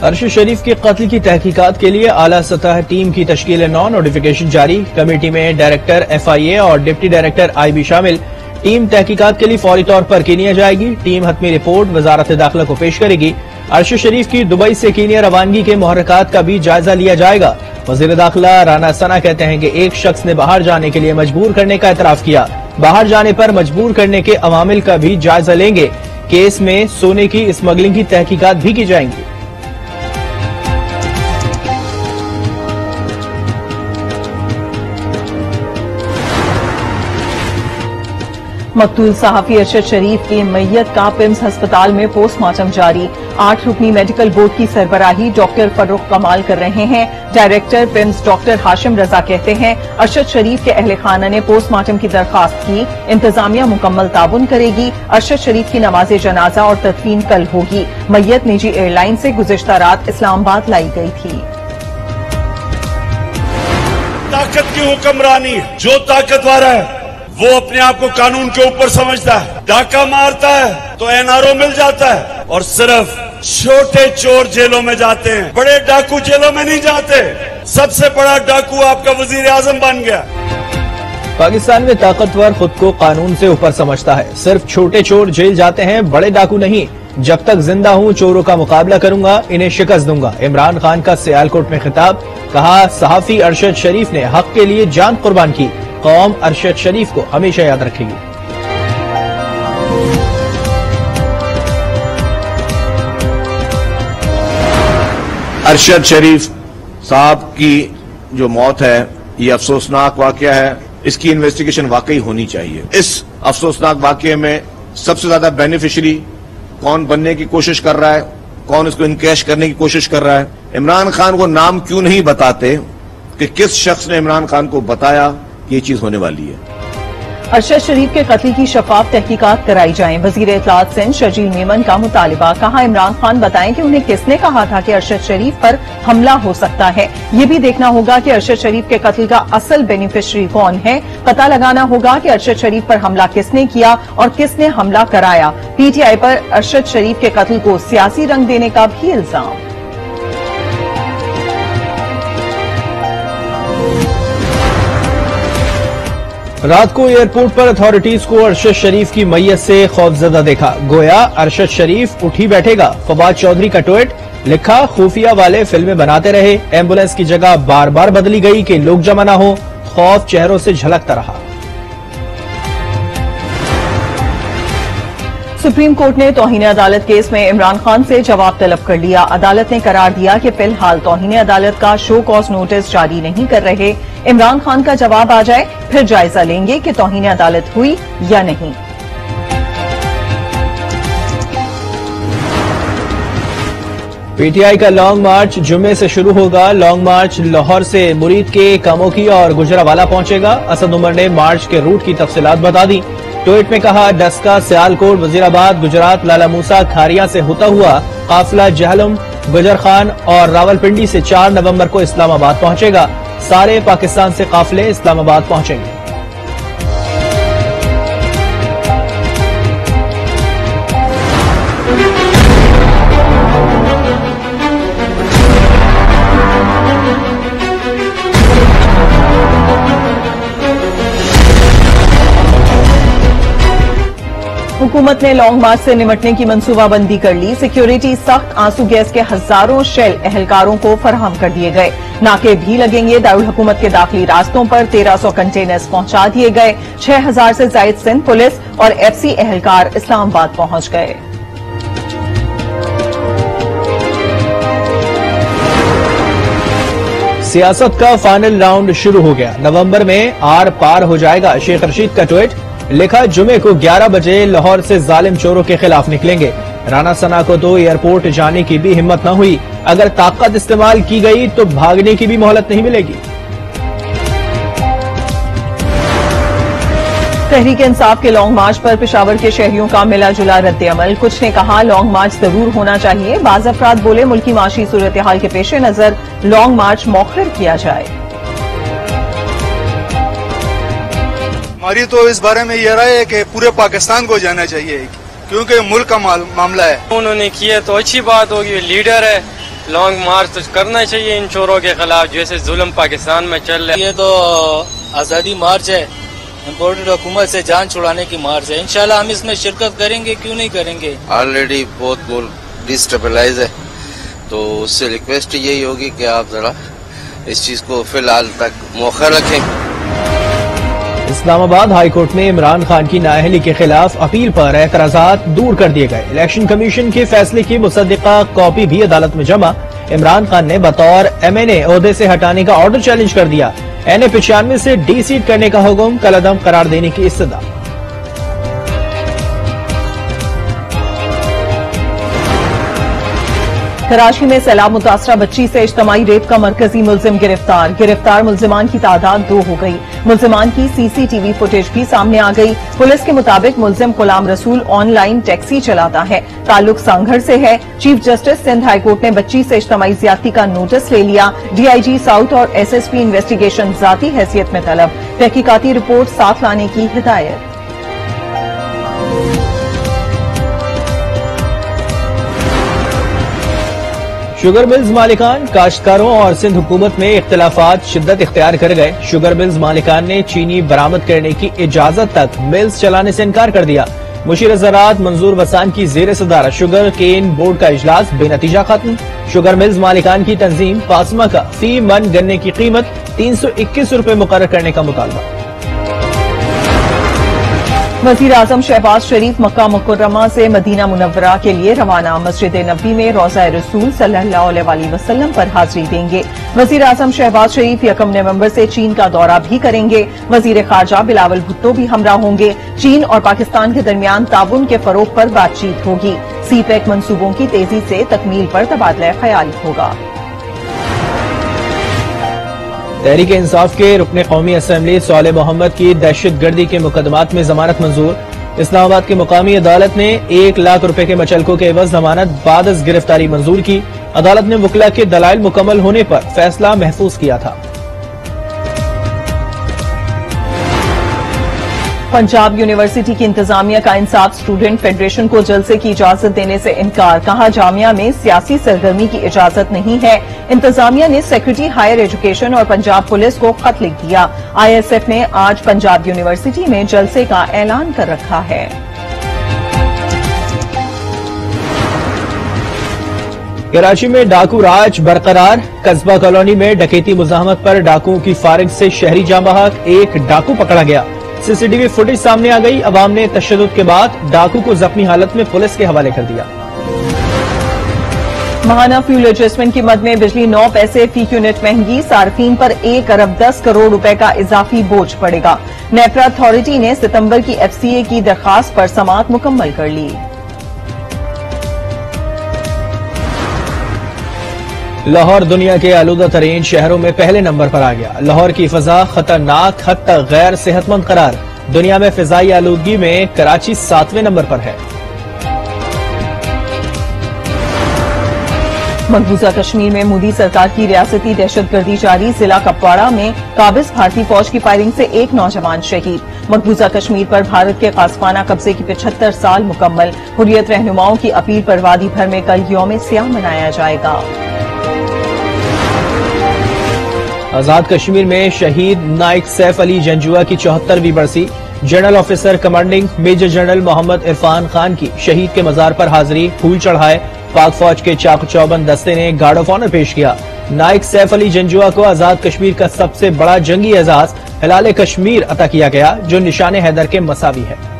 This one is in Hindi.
अरशद शरीफ के कत्ल की तहकीकात के लिए आला सतह टीम की तश्कील 9 नोटिफिकेशन जारी। कमेटी में डायरेक्टर FIA और डिप्टी डायरेक्टर IB शामिल। टीम तहकीकात के लिए फौरी तौर पर कीनिया जाएगी। टीम हतमी रिपोर्ट वजारत दाखिला को पेश करेगी। अरशद शरीफ की दुबई से कीनिया रवानगी के मुहर्रकात का भी जायजा लिया जाएगा। वजीर दाखिला राना सना कहते हैं कि एक शख्स ने बाहर जाने के लिए मजबूर करने का एतराफ किया। बाहर जाने पर मजबूर करने के अवामिल का भी जायजा लेंगे। केस में सोने की स्मगलिंग की तहकीकात भी की जाएंगी। मकतूल सहाफी अरशद शरीफ की मैयत का पिम्स अस्पताल में पोस्टमार्टम जारी। 8 रुकनी मेडिकल बोर्ड की सरबराही डॉक्टर फर्रुख कमाल कर रहे हैं। डायरेक्टर पिम्स डॉक्टर हाशिम रजा कहते हैं अरशद शरीफ के अहले खाना ने पोस्टमार्टम की दरखास्त की। इंतजामिया मुकम्मल ताउन करेगी। अरशद शरीफ की नमाज जनाजा और तदफीन कल होगी। मैयत निजी एयरलाइन से गुज़िश्ता रात इस्लामाबाद लाई गई थी। ताकत की हुक्मरानी, जो ताकतवर है वो अपने आप को कानून के ऊपर समझता है। डाका मारता है तो NRO मिल जाता है और सिर्फ छोटे चोर जेलों में जाते हैं, बड़े डाकू जेलों में नहीं जाते। सबसे बड़ा डाकू आपका वजीर आजम बन गया। पाकिस्तान में ताकतवर खुद को कानून से ऊपर समझता है। सिर्फ छोटे चोर जेल जाते हैं, बड़े डाकू नहीं। जब तक जिंदा हूं चोरों का मुकाबला करूंगा, इन्हें शिकस्त दूंगा। इमरान खान का सियालकोट में खिताब। कहा सहाफी अरशद शरीफ ने हक के लिए जान कुर्बान की। कौम अरशद शरीफ को हमेशा याद रखेगी। अरशद शरीफ साहब की जो मौत है ये अफसोसनाक वाकया है। इसकी इन्वेस्टिगेशन वाकई होनी चाहिए। इस अफसोसनाक वाकये में सबसे ज्यादा बेनिफिशियरी कौन बनने की कोशिश कर रहा है, कौन इसको इनकैश करने की कोशिश कर रहा है। इमरान खान को नाम क्यों नहीं बताते कि किस शख्स ने इमरान खान को बताया ये चीज होने वाली है। अरशद शरीफ के कत्ल की शफाफ तहकीकात कराई जाए। वजीर इत्तलात सिंध शजील मेमन का मुतालिबा। कहा इमरान खान बताएं कि उन्हें किसने कहा था कि अरशद शरीफ पर हमला हो सकता है। ये भी देखना होगा कि अरशद शरीफ के कत्ल का असल बेनिफिशरी कौन है। पता लगाना होगा कि अरशद शरीफ पर हमला किसने किया और किसने हमला कराया। PTI पर अरशद शरीफ के कत्ल को सियासी रंग देने का भी इल्जाम। रात को एयरपोर्ट पर अथॉरिटीज को अरशद शरीफ की मैयत से खौफजदा देखा। गोया अरशद शरीफ उठी बैठेगा। फवाद चौधरी का ट्वीट। लिखा खुफिया वाले फिल्में बनाते रहे, एम्बुलेंस की जगह बार बार बदली गई कि लोग जमा न हो। खौफ चेहरों से झलकता रहा। सुप्रीम कोर्ट ने तौहीन अदालत केस में इमरान खान से जवाब तलब कर लिया। अदालत ने करार दिया कि फिलहाल तौहीन अदालत का शो कॉज नोटिस जारी नहीं कर रहे। इमरान खान का जवाब आ जाए फिर जायजा लेंगे कि तौहीन अदालत हुई या नहीं। PTI का लॉन्ग मार्च जुम्मे से शुरू होगा। लॉन्ग मार्च लाहौर से मुरीद के कामोकी और गुजरावाला पहुंचेगा। असद उमर ने मार्च के रूट की तफसीलात बता दी। ट्वीट में कहा डस्का, सियालकोट, वजीराबाद, गुजरात, लाला मूसा, खारिया से होता हुआ काफिला जहलम, गुजर खान और रावलपिंडी से 4 नवंबर को इस्लामाबाद पहुंचेगा। सारे पाकिस्तान से काफिले इस्लामाबाद पहुंचेंगे। हुकूमत ने लॉन्ग मार्च से निपटने की मंसूबाबंदी कर ली। सिक्योरिटी सख्त आंसू गैस के हजारों शेल एहलकारों को फराहम कर दिए गए। नाके भी लगेंगे। दारुल हुकूमत के दाखिली रास्तों पर 1300 कंटेनर्स पहुंचा दिए गए। 6000 से जायद सिंध पुलिस और FC एहलकार इस्लामाबाद पहुंच गए। सियासत का फाइनल राउंड शुरू हो गया। नवंबर में आर पार हो जाएगा। शेख रशीद का ट्वीट। लिखा जुमे को 11 बजे लाहौर से जालिम चोरों के खिलाफ निकलेंगे। राना सना को तो एयरपोर्ट जाने की भी हिम्मत न हुई। अगर ताकत इस्तेमाल की गई तो भागने की भी मोहलत नहीं मिलेगी। तहरीक इंसाफ के लॉन्ग मार्च पर पेशावर के शहरियों का मिला जुला रद्द अमल। कुछ ने कहा लॉन्ग मार्च जरूर होना चाहिए। बाज़ अफराद बोले मुल्की माशी सूरत हाल के पेश नजर लॉन्ग मार्च मौखर किया जाए। हमारी तो इस बारे में ये राय है कि पूरे पाकिस्तान को जाना चाहिए क्योंकि मुल्क का मामला है। उन्होंने किया तो अच्छी बात होगी। लीडर है, लॉन्ग मार्च तो करना चाहिए इन चोरों के खिलाफ, जैसे जुल्म पाकिस्तान में चल रहा है। ये तो आज़ादी मार्च है, इम्पोर्टेड हुकूमत से जान छुड़ाने की मार्च है। इंशाल्लाह हम इसमें शिरकत करेंगे, क्यों नहीं करेंगे। ऑलरेडी बहुत मुल्क डिस्टेबलाइज है, तो उससे रिक्वेस्ट यही होगी कि आप जरा इस चीज को फिलहाल तक मौखर रखें। इस्लामाबाद हाई कोर्ट में इमरान खान की नाअहली के खिलाफ अपील पर एतराजात दूर कर दिए गए। इलेक्शन कमीशन के फैसले की मुसद्दिका कॉपी भी अदालत में जमा। इमरान खान ने बतौर MNA ओहदे से हटाने का ऑर्डर चैलेंज कर दिया। NA 95 से डीसीट करने का हुक्म कलअदम करार देने की इस्तदा। कराची में सैलाब मुतासरा बच्ची से इज्तमाई रेप का मरकजी मुलजिम गिरफ्तार। गिरफ्तार मुलजिमान की तादाद 2 हो गई। मुलजिमान की CCTV फुटेज भी सामने आ गई। पुलिस के मुताबिक मुलजिम गुलाम रसूल ऑनलाइन टैक्सी चलाता है। ताल्लुक सांघर से है। चीफ जस्टिस सिंध हाईकोर्ट ने बच्ची से इज्तमाई ज्यादती का नोटिस ले लिया। DIG साउथ और SSP इन्वेस्टिगेशन जाती हैसियत में तलब। तहकीकाती रिपोर्ट साथ लाने की हिदायत। शुगर मिल्स मालिकान, काश्तकारों और सिंध हुकूमत में इख्तिलाफात शिद्दत इख्तियार कर गए। शुगर मिल्स मालिकान ने चीनी बरामद करने की इजाजत तक मिल्स चलाने से इनकार कर दिया। मुशीर ज़राअत मंजूर वसान की जेर सदारत शुगर केन बोर्ड का इजलास बेनतीजा खत्म। शुगर मिल्स मालिकान की तंजीम पासमा का फी मन गन्ने की कीमत 321 रुपए मुकर्रर करने का मुतालबा। वज़ीर आज़म शहबाज शरीफ मक्का मुकर्रमा से मदीना मुनव्वरा के लिए रवाना। मस्जिद नबी में रोज़ा रसूल सल्लल्लाहु अलैहि वसल्लम पर हाजिरी देंगे। वज़ीर आज़म शहबाज शरीफ 1 नवंबर से चीन का दौरा भी करेंगे। वज़ीर खारजा बिलावल भुट्टो भी हमरा होंगे। चीन और पाकिस्तान के दरमियान ताउन के फरोग पर बातचीत होगी। CPEC मंसूबों की तेजी से तकमील पर तबादला ख्याल होगा। तहरीक इंसाफ के रुकने कौमी असम्बली सालेह मोहम्मद की दहशतगर्दी के मुकदमात में जमानत मंजूर। इस्लामाबाद की मुकामी अदालत ने 1 लाख रुपए के मचलकों के एवज जमानत बाद अज गिरफ्तारी मंजूर की। अदालत ने वकला के दलाइल मुकम्मल होने पर फैसला महफूज किया था। पंजाब यूनिवर्सिटी की इंतजामिया का इंसाफ स्टूडेंट फेडरेशन को जलसे की इजाजत देने से इनकार। कहा जामिया में सियासी सरगर्मी की इजाजत नहीं है। इंतजामिया ने सेक्रेटरी हायर एजुकेशन और पंजाब पुलिस को खत लिख दिया। ISF ने आज पंजाब यूनिवर्सिटी में जलसे का ऐलान कर रखा है। कराची में डाकू राज बरकरार। कस्बा कॉलोनी में डकैती मुजाहमत पर डाकुओं की फारिग से शहरी जाँ बहक। एक डाकू पकड़ा गया। CCTV फुटेज सामने आ गई। अवाम ने तशद्दुद के बाद डाकू को जख्मी हालत में पुलिस के हवाले कर दिया। महाना फ्यूल एडजस्टमेंट की मद में बिजली 9 पैसे फी यूनिट महंगी। सार्फिन पर 1 अरब 10 करोड़ रुपए का इजाफी बोझ पड़ेगा। नेपरा अथॉरिटी ने सितंबर की FCA की दरखास्त पर समाअत मुकम्मल कर ली। लाहौर दुनिया के आलूदा तरीन शहरों में पहले नंबर पर आ गया। लाहौर की फिजा खतरनाक हद तक गैर सेहतमंद करार। दुनिया में फिजाई आलूदगी में कराची 7वें नंबर पर है। मकबूजा कश्मीर में मोदी सरकार की रियासती दहशतगर्दी जारी। जिला कपवाड़ा में काबिज भारतीय फौज की फायरिंग से एक नौजवान शहीद। मकबूजा कश्मीर पर भारत के कासमाना कब्जे की 75 साल मुकम्मल। हुर्रियत रहनुमाओं की अपील पर वादी भर में कल यौम सियाह मनाया जाएगा। आजाद कश्मीर में शहीद नाइक सैफ अली जंजुआ की 74वीं बरसी। General officer commanding major general Mohammad Irfan Khan की शहीद के मजार पर हाजिरी, फूल चढ़ाए। पाक फौज के चाक चौबंद दस्ते ने गार्ड ऑफ ऑनर पेश किया। नाइक सैफ अली जंजुआ को आजाद कश्मीर का सबसे बड़ा जंगी एजाज हिलाल कश्मीर अता किया गया, जो निशान हैदर के मसावी है।